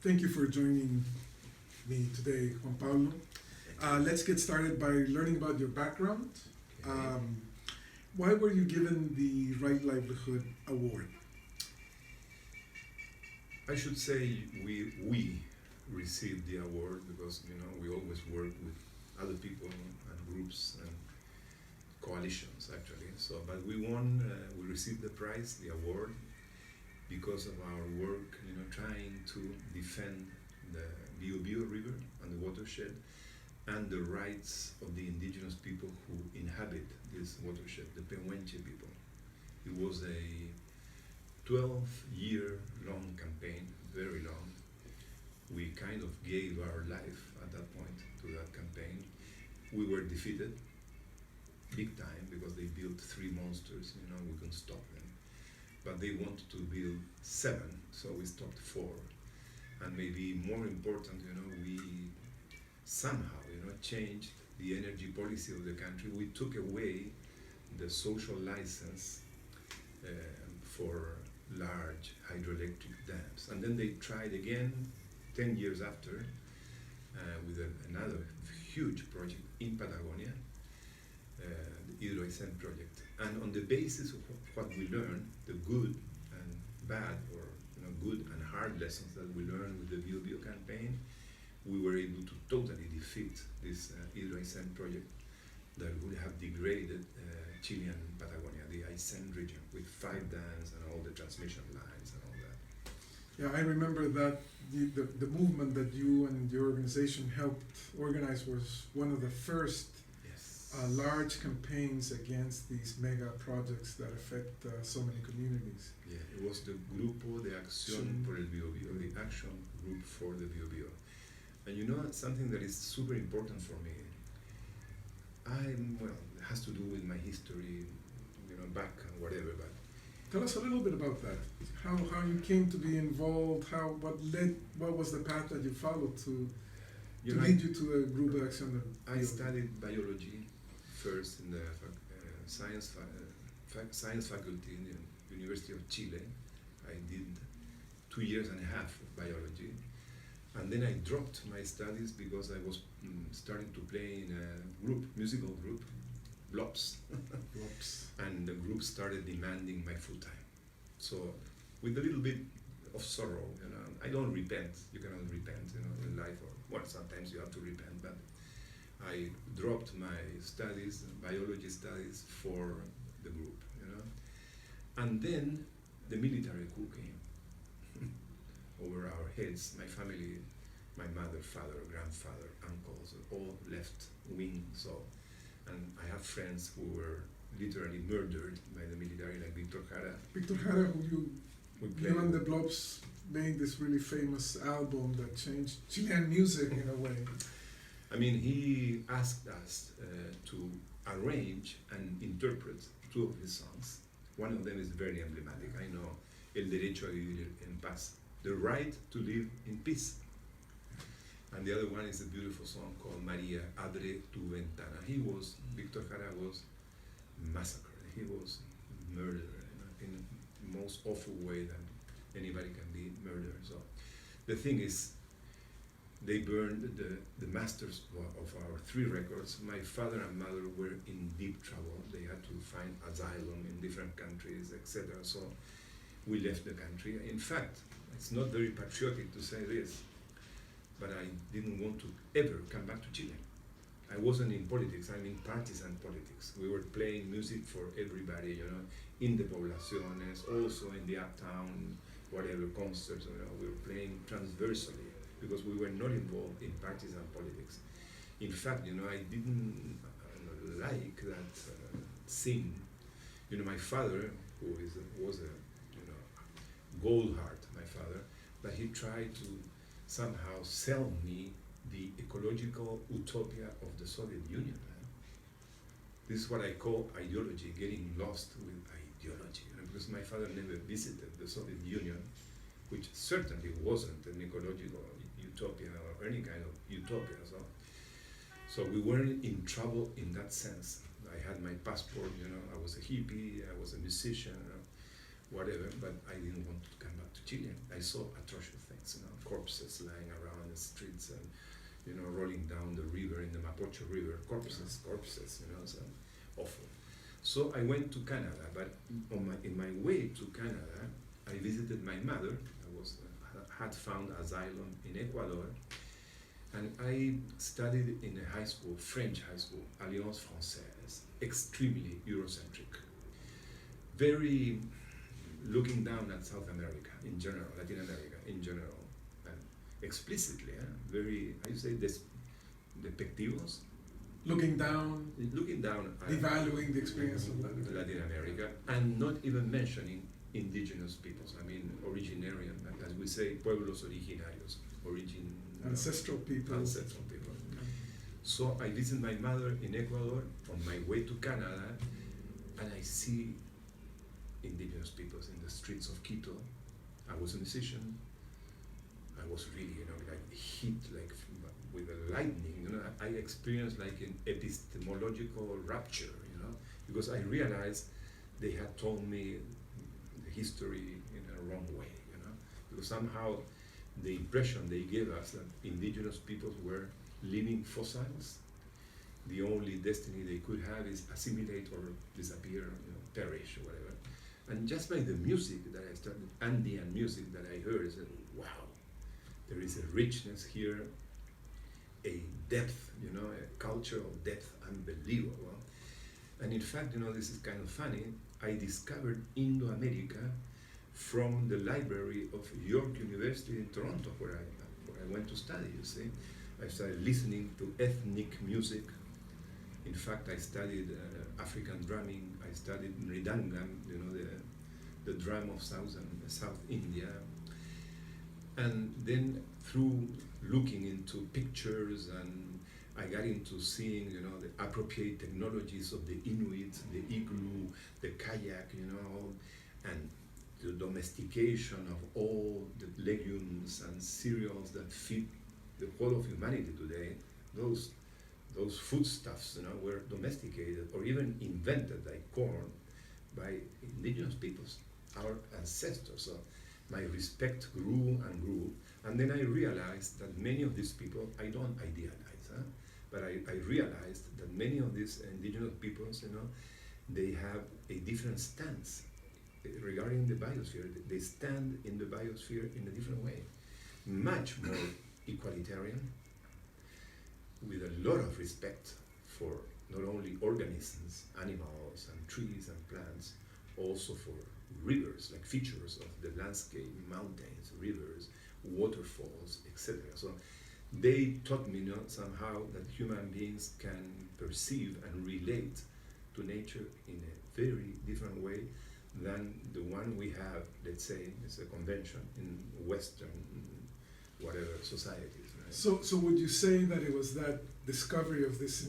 Thank you for joining me today, Juan Pablo. Let's get started by learning about your background. Why were you given the Right Livelihood Award? I should say we received the award because we always work with other people and groups and coalitions actually. But we won. We received the prize, the award, because of our work, trying to defend the Bio River and the watershed and the rights of the indigenous people who inhabit this watershed, the Pehuenche people. It was a 12-year-long campaign, very long. We kind of gave our life at that point to that campaign. We were defeated big time because they built 3 monsters, we couldn't stop them. But they wanted to build 7, so we stopped 4. And maybe more important, we somehow, changed the energy policy of the country. We took away the social license for large hydroelectric dams. And then they tried again 10 years after with another huge project in Patagonia, the Hidroaicén project. And on the basis of what we learned, the good and bad, or good and hard lessons that we learned with the Bio campaign, we were able to totally defeat this Hidroaicén project that would have degraded Chilean Patagonia, the Aysén region, with 5 dams and all the transmission lines and all that. Yeah, I remember that the movement that you and your organization helped organize was one of the first large campaigns against these mega projects that affect so many communities. Yeah, it was the Grupo de Acción por el Biobío, the action group for the Biobío. And something that is super important for me, it has to do with my history, back and whatever, but tell us a little bit about that. How you came to be involved, what was the path that you followed to lead you to a Grupo de Acción? I studied biology first in the science faculty in the University of Chile. I did 2.5 years of biology, and then I dropped my studies because I was starting to play in a musical group, Blops. And the group started demanding my full time. So with a little bit of sorrow, I don't repent. You cannot repent, in life, or sometimes you have to repent, but I dropped my studies, biology studies, for the group, And then the military coup came over our heads. My family, my mother, father, grandfather, uncles, all left wing, and I have friends who were literally murdered by the military, like Victor Jara. Victor Jara, who you and the Blobs made this really famous album that changed Chilean music in a way. I mean, he asked us to arrange and interpret 2 of his songs. One of them is very emblematic. I know, El Derecho a Vivir en Paz, the right to live in peace. And the other one is a beautiful song called María, Abre tu ventana. Victor Jara was massacred. He was murdered in the most awful way that anybody can be murdered. So the thing is, they burned the masters of our 3 records. My father and mother were in deep trouble. They had to find asylum in different countries, etc. So we left the country. In fact, it's not very patriotic to say this, but I didn't want to ever come back to Chile. I wasn't in politics, I'm in partisan politics. We were playing music for everybody, in the poblaciones, also in the uptown, whatever concerts, we were playing transversally, because we were not involved in partisan politics. In fact, I didn't like that scene. My father, who was a gold heart, my father, but he tried to somehow sell me the ecological utopia of the Soviet Union. This is what I call ideology, getting lost with ideology, because my father never visited the Soviet Union, which certainly wasn't an ecological utopia or any kind of utopia. So we weren't in trouble in that sense. I had my passport, I was a hippie, I was a musician, whatever, but I didn't want to come back to Chile. I saw atrocious things, corpses lying around the streets and, rolling down the river, in the Mapocho River, corpses, so awful. So I went to Canada, but in my way to Canada, I visited my mother. Had found asylum in Ecuador, and I studied in a high school, French high school, Alliance Française, extremely Eurocentric, very looking down at South America in general, Latin America in general, and explicitly, very, how you say this, despectivos? Looking down, at devaluing the experience of Latin America, and not even mentioning indigenous peoples. I mean, originarian, as we say, pueblos originarios, ancestral people. So I visit my mother in Ecuador on my way to Canada, and I see indigenous peoples in the streets of Quito. I was a musician. I was really, like hit, like with a lightning. I experienced like an epistemological rapture, because I realized they had told me the history in a wrong way, because somehow the impression they gave us that indigenous peoples were living fossils. The only destiny they could have is assimilate or disappear, perish or whatever. And just by the music that I started, Andean music that I heard, I said, wow, there is a richness here, a depth, a cultural depth, unbelievable. And in fact, this is kind of funny, I discovered Indo-America from the library of York University in Toronto, where I went to study, you see. I started listening to ethnic music. In fact, I studied African drumming. I studied Mridangam, the drum of South India. And then through looking into pictures, and I got into seeing, the appropriate technologies of the Inuit, the igloo, the kayak, and the domestication of all the legumes and cereals that feed the whole of humanity today. Those foodstuffs, were domesticated or even invented, like corn, by indigenous peoples, our ancestors. So my respect grew and grew, and then I realized that many of these people, I don't idealize, but I realized that many of these indigenous peoples, they have a different stance regarding the biosphere. They stand in the biosphere in a different way, much more equalitarian, with a lot of respect for not only organisms, animals, and trees and plants, also for rivers, like features of the landscape, mountains, rivers, waterfalls, etc. So they taught me somehow that human beings can perceive and relate to nature in a very different way than the one we have, let's say, as a convention in Western, whatever, societies. Right? So would you say that it was that discovery of this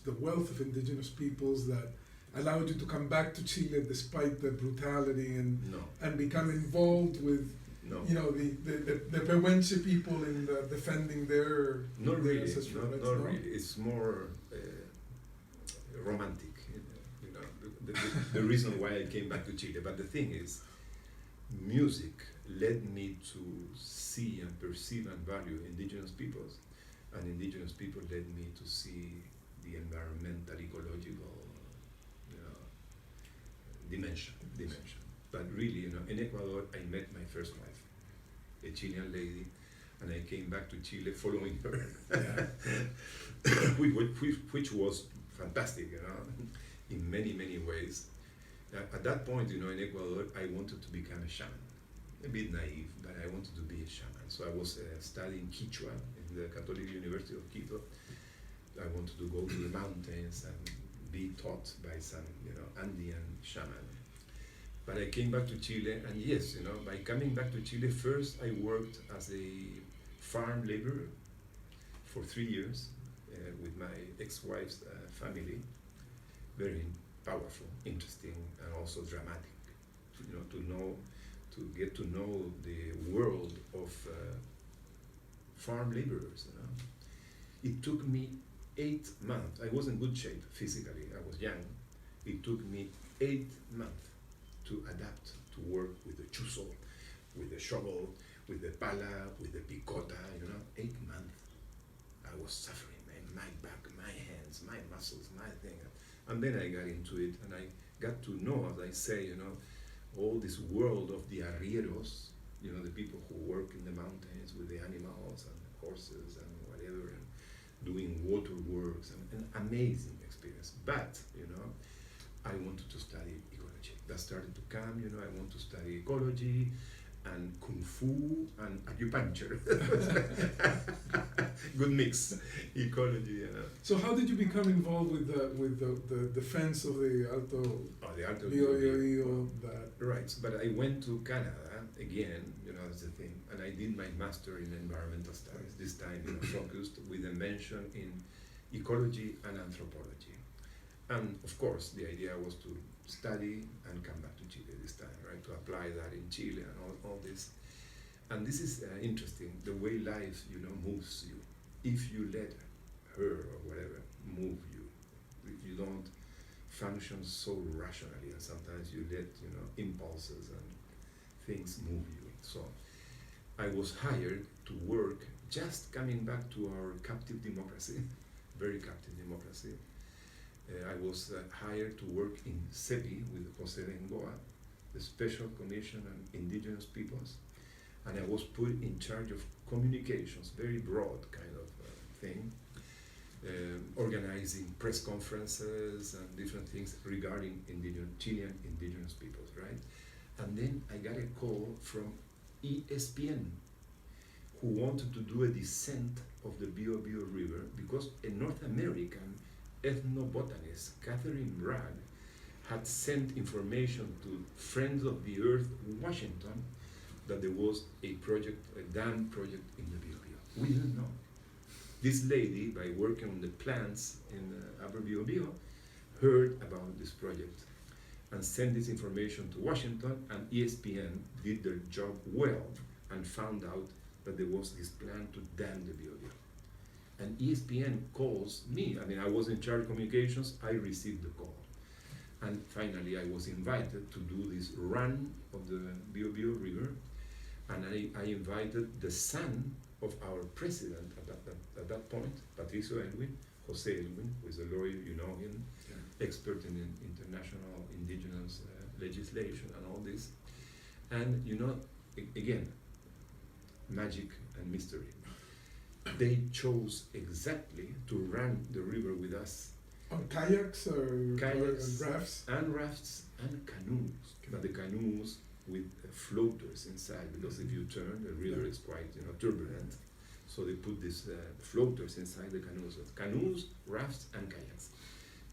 the wealth of indigenous peoples that allowed you to come back to Chile despite the brutality and become involved with the Pehuenche people in defending their ancestral rights? Not really. It's more romantic. The reason why I came back to Chile. But the thing is, music led me to see and perceive and value indigenous peoples, and indigenous people led me to see the environmental, ecological dimension. But really, in Ecuador, I met my first wife, a Chilean lady, and I came back to Chile following her, which was fantastic, in many, many ways. At that point, in Ecuador, I wanted to become a shaman. A bit naive, but I wanted to be a shaman. So I was studying Quechua in the Catholic University of Quito. I wanted to go to the mountains and be taught by some, Andean shaman. But I came back to Chile, and yes, by coming back to Chile, first I worked as a farm laborer for 3 years with my ex-wife's family. Very powerful, interesting, and also dramatic. To get to know the world of farm laborers. It took me 8 months. I was in good shape physically. I was young. It took me 8 months to adapt to to work with the chuzo, with the shovel, with the pala, with the picota, 8 months. I was suffering, man, my back, my hands, my muscles, my thing. And then I got into it, and I got to know, as I say, all this world of the arrieros, the people who work in the mountains with the animals and the horses and whatever, and doing water works, and an amazing experience. But, I wanted to study ecology. That started to come, I want to study ecology and kung fu and acupuncture. Good mix, ecology. So how did you become involved with the defense of the Alto Bio? Right, but I went to Canada again, that's the thing, and I did my master in environmental studies, this time focused with a mention in ecology and anthropology. And of course, the idea was to study and come back to Chile this time, right? To apply that in Chile and all this. And this is interesting, the way life, moves you. If you let her or whatever move you, if you don't function so rationally, and sometimes you let, impulses and things move you. So I was hired to work, just coming back to our captive democracy, very captive democracy. I was hired to work in CEPI with Jose Bengoa, the Special Commission on Indigenous Peoples, and I was put in charge of communications, very broad kind of thing, organizing press conferences and different things regarding Chilean indigenous peoples, right? And then I got a call from ESPN, who wanted to do a descent of the Bio River because a North American ethnobotanist, Catherine Bragg, had sent information to Friends of the Earth Washington that there was a project, a dam project in the Bio. We didn't know. This lady, by working on the plants in Upper Bio, heard about this project and sent this information to Washington, and ESPN did their job well and found out that there was this plan to dam the Bio. And ESPN calls me. I was in charge of communications, I received the call. And finally I was invited to do this run of the Bio River, and I invited the son of our president at that point, Patricio Elwin, Jose Elwin, who is a lawyer, him, expert in international indigenous legislation and all this. And again, magic and mystery. They chose exactly to run the river with us. On kayaks or rafts? And rafts and canoes. But the canoes with floaters inside, because if you turn, the river is quite turbulent. So they put these floaters inside the canoes. Canoes, rafts, and kayaks.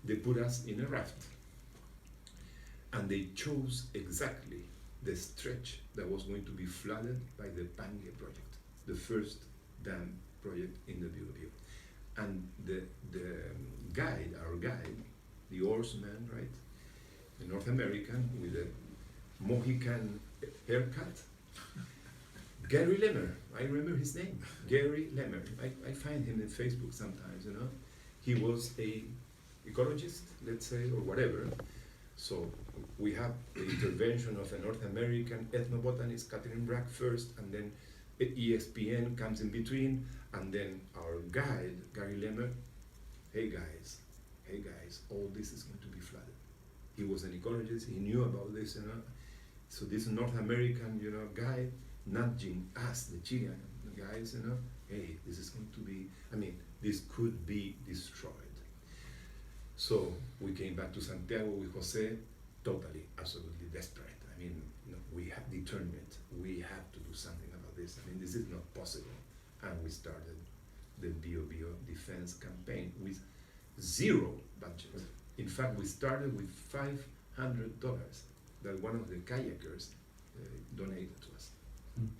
They put us in a raft. And they chose exactly the stretch that was going to be flooded by the Pangue project, the first dam project in the Bio. And the guide, our guide, the oarsman, right, the North American with a Mohican haircut, Gary Lemmer, I remember his name, Gary Lemmer. I find him in Facebook sometimes, He was a ecologist, let's say, or whatever. So we have the intervention of a North American ethnobotanist, Catherine Bragg first, and then ESPN comes in between, and then our guide, Gary Lemmer, hey guys, all this is going to be flooded. He was an ecologist, he knew about this, So this North American, guy nudging us, the Chilean guys, hey, this is going to be, this could be destroyed. So we came back to Santiago with Jose, totally, absolutely desperate. We have determined, we have to do something about this. This is not possible. And we started the Bio defense campaign with zero budget. In fact, we started with $500 that one of the kayakers donated to us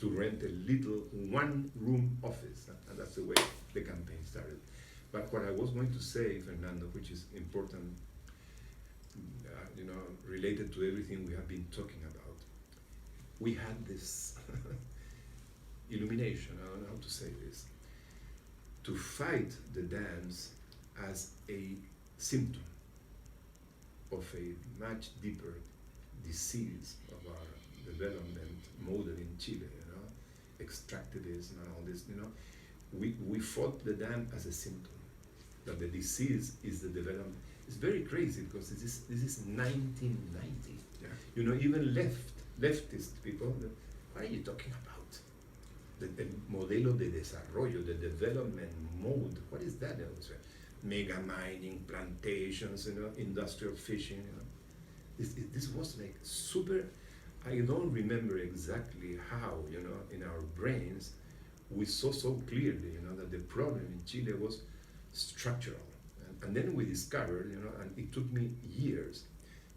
to rent a little one-room office, and that's the way the campaign started. But what I was going to say, Fernando, which is important, related to everything we have been talking about, we had this illumination, I don't know how to say this, to fight the dams as a symptom of a much deeper disease of our development model in Chile, extractivism and all this, we fought the dam as a symptom, that the disease is the development. It's very crazy because this is 1990. Yeah. Even leftist people, what are you talking about? The modelo de desarrollo, the development mode, what is that? Mega mining, plantations, industrial fishing. This was like super. I don't remember exactly how, in our brains, we saw so clearly, that the problem in Chile was structural. And then we discovered, and it took me years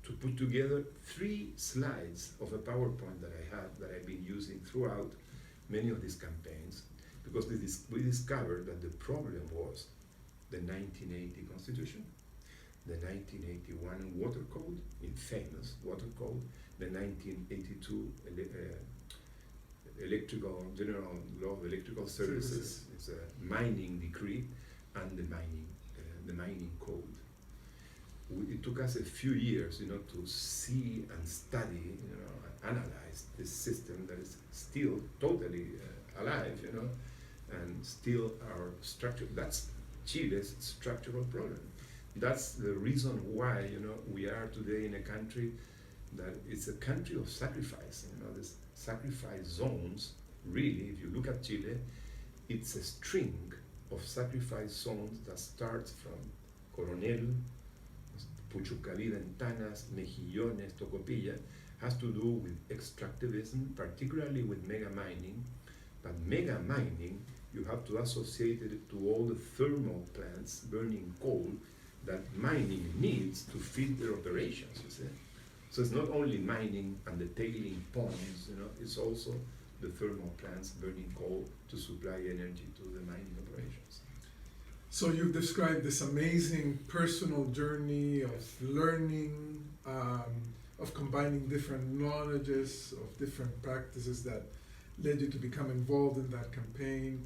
to put together 3 slides of a PowerPoint that I had, that I've been using throughout many of these campaigns, because we discovered that the problem was the 1980 Constitution, the 1981 Water Code, infamous Water Code, the 1982 General Law of Electrical Services, it's a mining decree, and the mining code. It took us a few years, to see and study, and analyze this system that is still totally alive, and still our structure. That's Chile's structural problem. That's the reason why, we are today in a country that it's a country of sacrifice. These sacrifice zones, really, if you look at Chile, it's a string of sacrifice zones that starts from Coronel, Puchucaví, Ventanas, Mejillones, Tocopilla, has to do with extractivism, particularly with mega mining. But mega mining, you have to associate it to all the thermal plants burning coal that mining needs to feed their operations, you see. So it's not only mining and the tailing ponds, it's also the thermal plants burning coal to supply energy to the mining operations. So you've described this amazing personal journey of learning, of combining different knowledges, of different practices that led you to become involved in that campaign,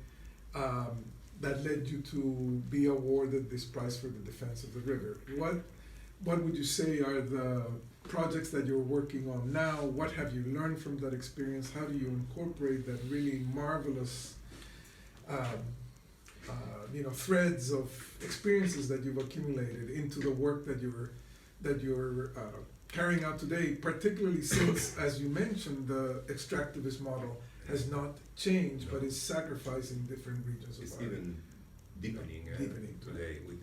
that led you to be awarded this prize for the defense of the river. What would you say are the projects that you're working on now? What have you learned from that experience? How do you incorporate that really marvelous threads of experiences that you've accumulated into the work that you're carrying out today, particularly since, as you mentioned, the extractivist model has not changed, but is sacrificing different regions of It's our even deepening today with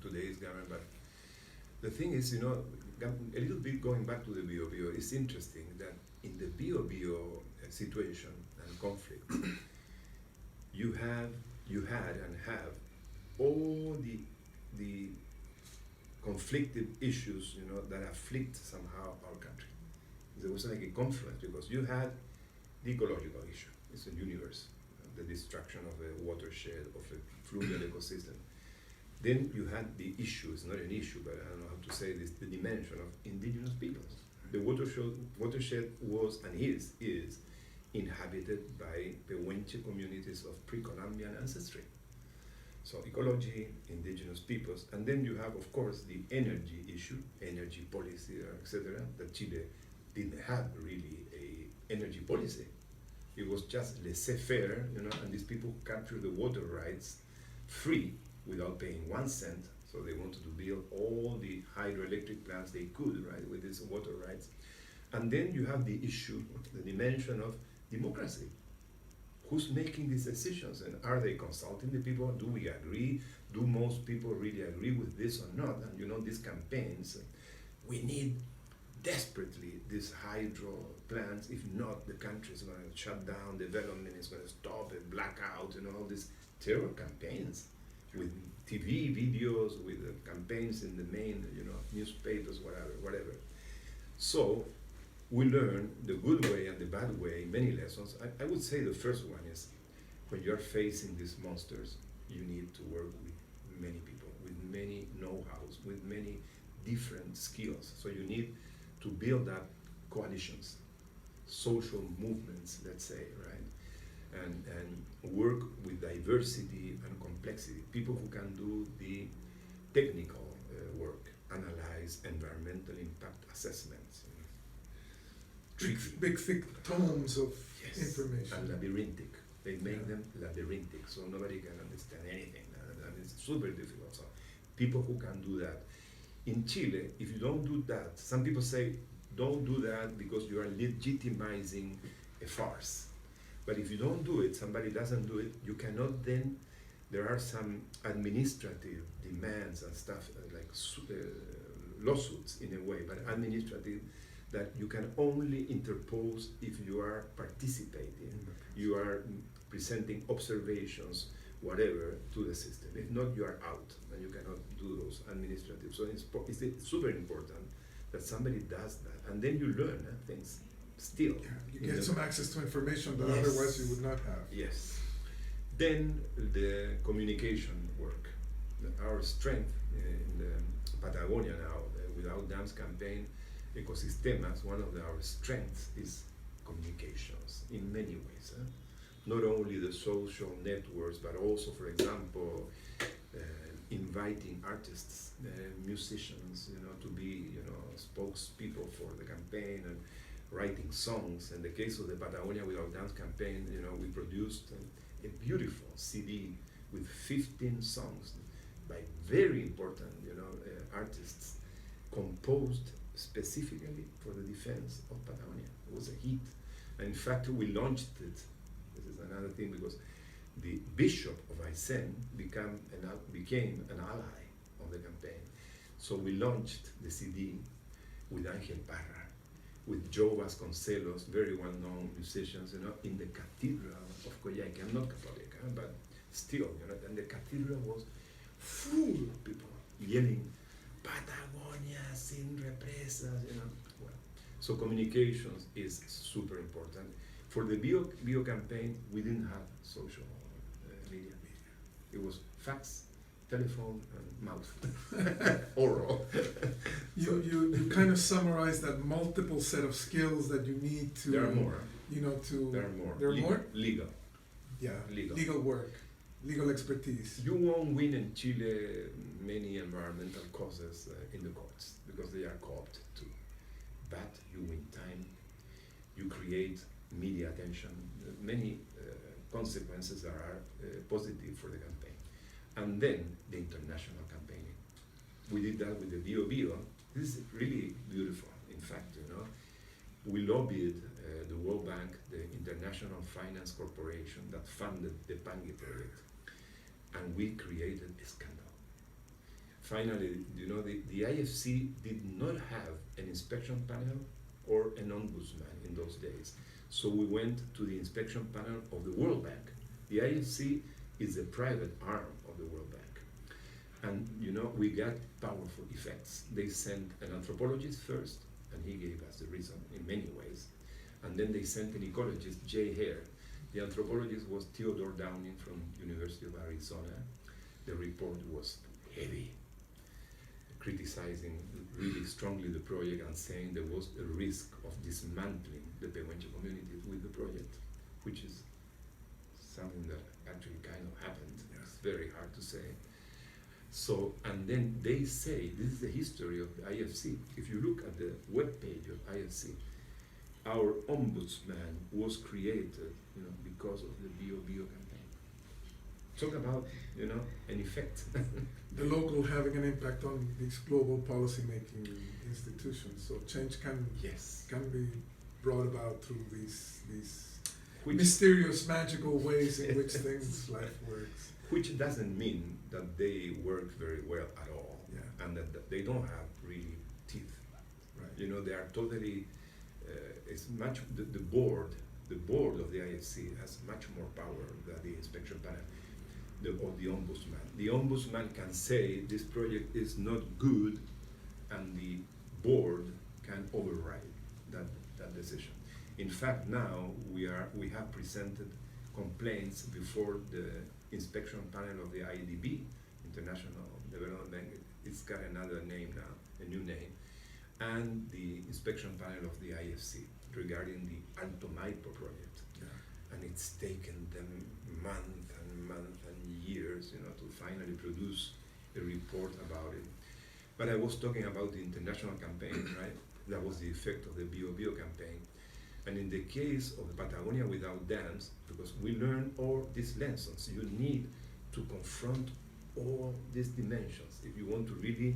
today's government. But the thing is, a little bit going back to the Bio, it's interesting that in the Bio situation and conflict, you had and have all the conflicted issues, that afflict somehow our country. There was like a confluence, because you had the ecological issue. It's a universe, the destruction of a watershed, of a fluvial ecosystem. Then you had the issue, it's not an issue, but I don't know how to say this, the dimension of indigenous peoples. The watershed was and is inhabited by Pehuenche communities of pre-Columbian ancestry. So ecology, indigenous peoples, and then you have, of course, the energy issue, energy policy, etc. That Chile didn't have really a energy policy. It was just laissez-faire, and these people captured the water rights free without paying 1 cent. So they wanted to build all the hydroelectric plants they could, right, with these water rights. And then you have the issue, the dimension of democracy. Who's making these decisions, and are they consulting the people? Do we agree? Do most people really agree with this or not? And these campaigns, we need desperately these hydro plants. If not, the country is going to shut down, development is going to stop, a blackout, all these terror campaigns with TV videos, with campaigns in the main, newspapers, whatever. So we learn the good way and the bad way, many lessons. I would say the first one is, when you're facing these monsters, you need to work with many people, with many know-hows, with many different skills. So you need to build up coalitions, social movements, let's say, right? And work with diversity and complexity. People who can do the technical work, analyze environmental impact assessments, big thick tomes of Yes, information. and labyrinthic. They make Yeah. them labyrinthic, so nobody can understand anything. And it's super difficult. So people who can do that. In Chile, if you don't do that, some people say, don't do that because you are legitimizing a farce. But if you don't do it, somebody doesn't do it, you cannot then, there are some administrative demands and stuff, like lawsuits in a way, but administrative, that you can only interpose if you are participating, you are presenting observations, whatever, to the system. If not, you are out, and you cannot do those administrative. So it's super important that somebody does that, and then you learn things still. Yeah, you get some access to information that Yes. otherwise you would not have. Yes. Then the communication work. Our strength in the Patagonia now, without dams campaign, ecosistemas, one of our strengths is communications in many ways. Not only the social networks, but also, for example, inviting artists, musicians, to be, spokespeople for the campaign and writing songs. In the case of the Patagonia Without Dams campaign, we produced a beautiful CD with 15 songs by very important, artists, composed specifically for the defense of Patagonia. It was a hit. And in fact, we launched it. This is another thing, because the Bishop of Aysén became an ally of the campaign. So we launched the CD with Ángel Parra, with Joe Vasconcelos, very well-known musicians, in the Cathedral of Coyhaique. I'm not Catholic, but still, and the cathedral was full of people yelling, Patagonia sin represas, Well, so communications is super important. For the bio campaign, we didn't have social media. It was fax, telephone, and mouth, oral. You kind of summarize that multiple set of skills that you need to. There are more. There are more. There are more? Legal. Yeah. Legal work, legal expertise. You won't win in Chile many environmental causes in the courts, because they are corrupt too. But you win time, you create media attention, many consequences that are positive for the campaign. And then the international campaigning. We did that with the Bio. This is really beautiful. In fact, we lobbied the World Bank, the International Finance Corporation that funded the Pangue project, and we created a scandal. Finally, the IFC did not have an inspection panel or an ombudsman in those days. So we went to the inspection panel of the World Bank. The IFC is a private arm of the World Bank. And we got powerful effects. They sent an anthropologist first, and he gave us the reason in many ways. And then they sent an ecologist, Jay Hare. The anthropologist was Theodore Downing from University of Arizona. The report was heavy, criticizing really strongly the project and saying there was a risk of dismantling the Pehuenche community with the project, which is something that actually kind of happened. It's very hard to say. So, and then they say, this is the history of the IFC. If you look at the webpage of IFC, our ombudsman was created, because of the Bio campaign. Talk about, an effect. The local having an impact on these global policy-making institutions. So change can be brought about through these mysterious, magical ways in which life works. Which doesn't mean that they work very well at all, and that they don't have really teeth. Right. They are totally. It's much the board of the IFC has much more power than the inspection panel, or the ombudsman. The ombudsman can say this project is not good, and the board can override that decision. In fact, now we have presented complaints before the inspection panel of the IDB, International Development Bank. It's got another name now, a new name, and the inspection panel of the IFC regarding the Alto Maipo project. Yeah. And it's taken them months and years, to finally produce a report about it. But I was talking about the international campaign, right? That was the effect of the Bio campaign. And in the case of the Patagonia without dams, because we learn all these lessons, you need to confront all these dimensions if you want to really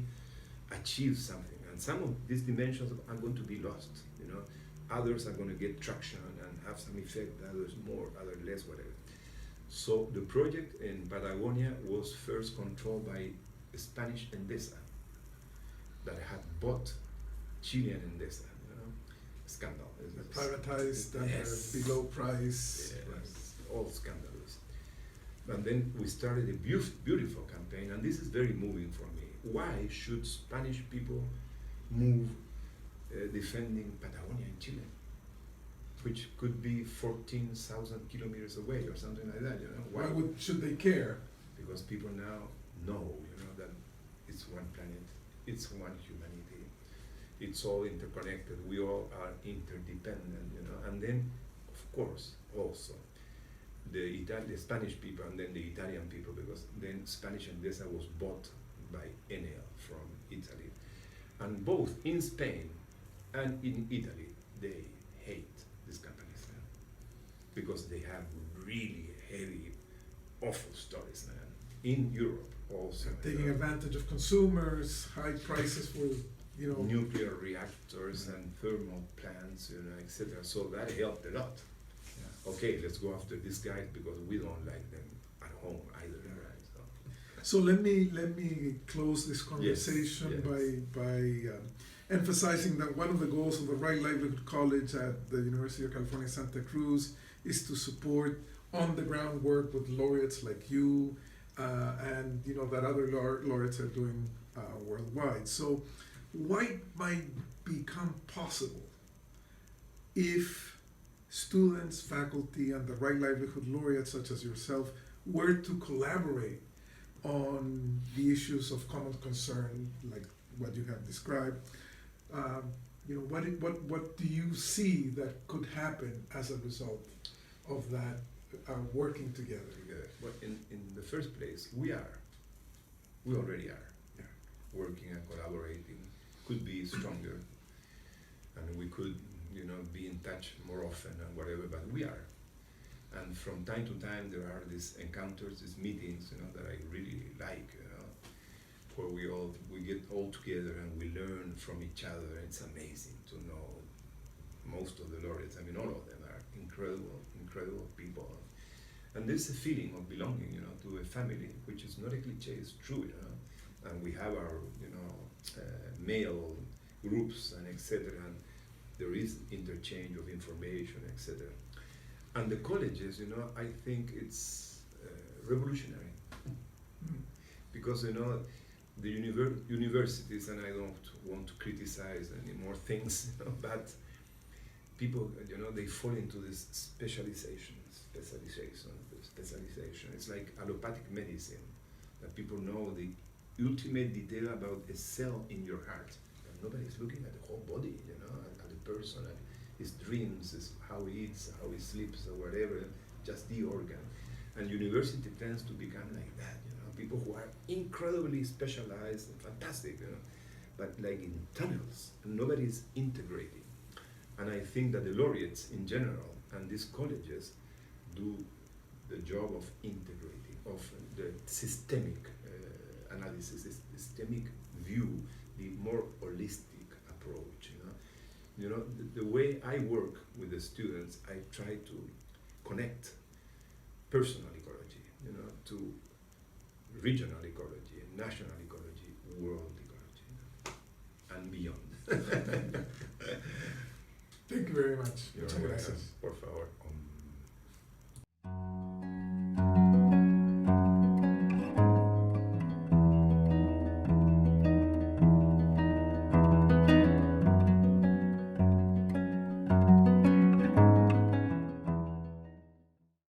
achieve something. And some of these dimensions are going to be lost, you know. Others are going to get traction and have some effect, others more, others less, whatever. So the project in Patagonia was first controlled by Spanish Endesa that had bought Chilean Endesa, you know. Scandal. Privatized at Yes. a below price. Yes, Right. all scandalous. And then we started a beautiful campaign, and this is very moving for me. Why should Spanish people move defending Patagonia in Chile, which could be 14,000 kilometers away or something like that? You know, Why should they care? Because people now know, you know, that it's one planet, it's one humanity, it's all interconnected. We all are interdependent, you know. And then, of course, also the Spanish people and then the Italian people, because then Spanish Endesa was bought by Enel from Italy. And both in Spain and in Italy, they hate these companies now because they have really heavy, awful stories now. In Europe also. Taking advantage of consumers, high prices for, you know. Nuclear reactors and thermal plants, you know, etc. So that helped a lot. Okay, let's go after these guys because we don't like them at home either, right? So let me close this conversation yes. by emphasizing that one of the goals of the Right Livelihood College at the University of California, Santa Cruz is to support on-the-ground work with laureates like you, and you know that other laureates are doing worldwide. So what might become possible if students, faculty, and the Right Livelihood laureates such as yourself were to collaborate on the issues of common concern, like what you have described? You know, what do you see that could happen as a result of that working together? But in the first place, we already are working and collaborating. Could be stronger, and we could, you know, be in touch more often and whatever. But we are. And from time to time, there are these encounters, these meetings, you know, that I really like, you know, where we get all together and we learn from each other. It's amazing to know most of the laureates. I mean, all of them are incredible people. And there's a feeling of belonging, you know, to a family, which is not a cliche, it's true, you know. And we have our, you know, mail groups and etc. And there is interchange of information, etc. And the colleges, you know, I think it's revolutionary. Because, you know, the universities, and I don't want to criticize any more things, you know, but people, you know, they fall into this specialization. It's like allopathic medicine, that people know the ultimate detail about a cell in your heart. And nobody's looking at the whole body, you know, at the person, and his dreams, how he eats, how he sleeps, or whatever, just the organ. And university tends to become like that, you know, people who are incredibly specialized and fantastic, you know, but like in tunnels, and nobody's integrating. And I think that the laureates in general and these colleges do the job of integrating, of the systemic analysis, the systemic view, the more holistic approach, you know. You know, the way I work with the students, I try to connect personal ecology, you know, to regional ecology, national ecology, world ecology, you know, and beyond. Thank you very much. You're Muchas welcome. gracias. Por favor.